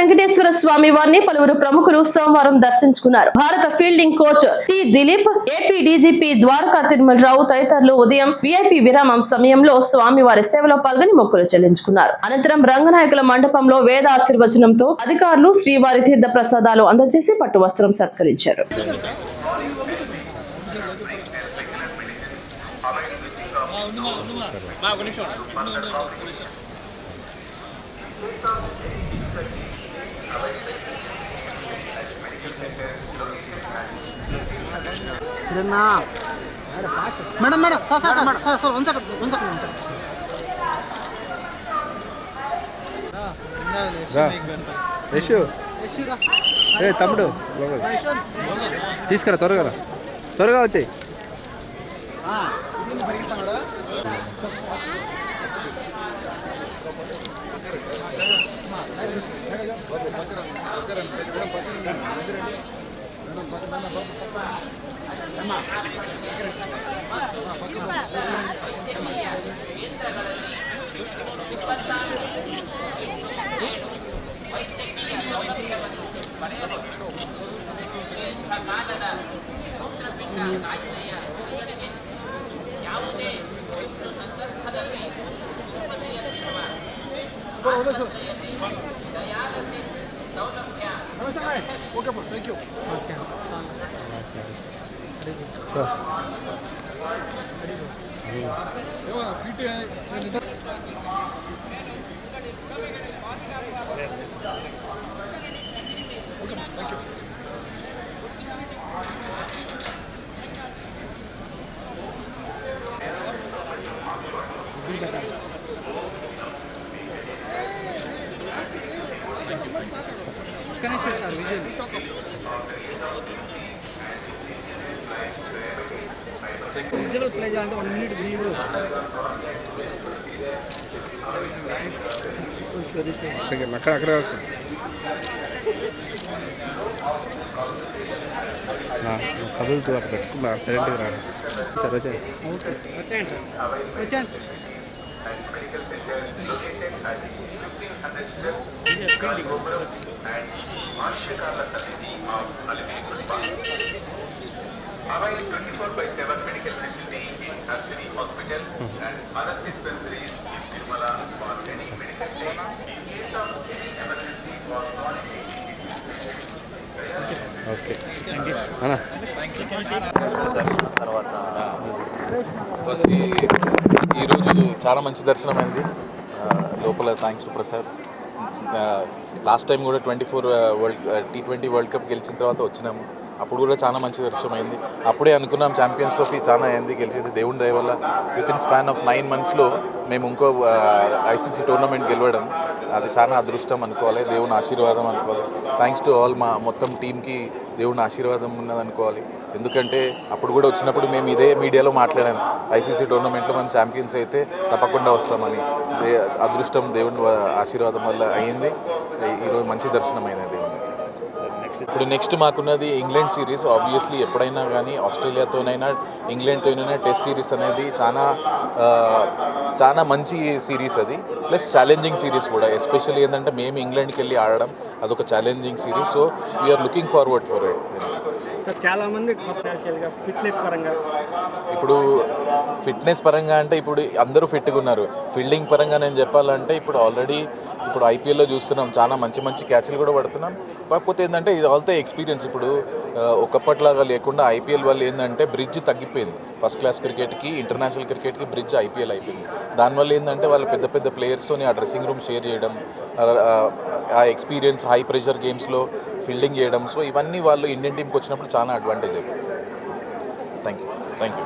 వెంకటేశ్వర స్వామి వారిని పలువురు ప్రముఖులు సోమవారం దర్శించుకున్నారు. భారత fielding coach T Dilip, AP DGP Dwaraka Tirumala Rao తదితరులు ఉదయం విఐపి విరామం సమయంలో స్వామివారి సేవలో పాల్గొని మొక్కులు చెల్లించుకున్నారు. అనంతరం రంగనాయకుల మండపంలో వేద ఆశీర్వచనంతో అధికారులు శ్రీవారి తీర్థ ప్రసాదాలు అందజేసి పట్టు వస్త్రం సత్కరించారు. Madam madam sir one second తమ్ముడు తీసుకురా, త్వరగా వచ్చాయి. Okay thank you. Visual play చేయాలంటే 1 మినిట్ వీడియో అక్కడ కదులుతూ అక్కడ పెట్టుకున్నా సైలెంట్గా రాడు సార్ వచ్చాయి. ఓకే సార్ వచ్చేయండి. Avail 24/7 medical facility in Ashwini Hospital and other dispensaries in Tirumala for any medical need. In case of any emergency or chronic okay అన్నా ఈరోజు చాలా మంచి దర్శనం అయింది లోపల. Thanks to Prasad. Last time కూడా T20 వరల్డ్ కప్ గెలిచిన తర్వాత వచ్చినాము. అప్పుడు కూడా చాలా మంచి దర్శనం అయింది. అప్పుడే అనుకున్నాం ఛాంపియన్స్ ట్రోఫీ చాలా అయింది, గెలిచేది దేవుని దయ వల్ల. విత్ ఇన్ స్పాన్ ఆఫ్ 9 monthsలో మేము ఇంకో ఐసీసీ టోర్నమెంట్ గెలవడం అది చాలా అదృష్టం అనుకోవాలి, దేవుని ఆశీర్వాదం అనుకోవాలి. థ్యాంక్స్ టు ఆల్ మా మొత్తం టీంకి దేవుని ఆశీర్వాదం ఉన్నది అనుకోవాలి. ఎందుకంటే అప్పుడు కూడా వచ్చినప్పుడు మేము ఇదే మీడియాలో మాట్లాడాము, ఐసీసీ టోర్నమెంట్లో మనం ఛాంపియన్స్ అయితే తప్పకుండా వస్తామని. అదృష్టం దేవుని ఆశీర్వాదం వల్ల అయ్యింది. ఈరోజు మంచి దర్శనం అయినది. ఇప్పుడు నెక్స్ట్ మాకున్నది ఇంగ్లాండ్ సిరీస్. ఆబ్వియస్లీ ఎప్పుడైనా కానీ ఆస్ట్రేలియాతోనైనా ఇంగ్లాండ్తోనైనా టెస్ట్ సిరీస్ అనేది చాలా మంచి సిరీస్ అది. ప్లస్ ఛాలెంజింగ్ సిరీస్ కూడా. ఎస్పెషల్లీ ఏంటంటే మేము ఇంగ్లాండ్కి వెళ్ళి ఆడడం అదొక challenging series. So we are looking forward for it. Sir చాలామంది ఇప్పుడు ఫిట్నెస్ పరంగా అంటే ఇప్పుడు అందరూ ఫిట్గా ఉన్నారు. ఫీల్డింగ్ పరంగా నేను చెప్పాలంటే ఇప్పుడు ఆల్రెడీ ఐపీఎల్లో చూస్తున్నాం, చాలా మంచి మంచి క్యాచ్లు కూడా పడుతున్నాం. కాకపోతే ఏంటంటే ఇది ఆల్తో ఎక్స్పీరియన్స్. ఇప్పుడు ఒకప్పట్లాగా లేకుండా ఐపీఎల్ వల్ల ఏంటంటే బ్రిడ్జ్ తగ్గిపోయింది. ఫస్ట్ క్లాస్ క్రికెట్కి ఇంటర్నేషనల్ క్రికెట్కి బ్రిడ్జ్ ఐపీఎల్ అయిపోయింది. దానివల్ల ఏంటంటే వాళ్ళు పెద్ద పెద్ద ప్లేయర్స్తోని ఆ డ్రెస్సింగ్ రూమ్ షేర్ చేయడం, ఆ ఎక్స్పీరియన్స్ హై ప్రెషర్ గేమ్స్లో ఫీల్డింగ్ చేయడం. సో ఇవన్నీ వాళ్ళు ఇండియన్ టీంకి వచ్చినప్పుడు చాలా అడ్వాంటేజ్ అయిపోయింది. Thank you.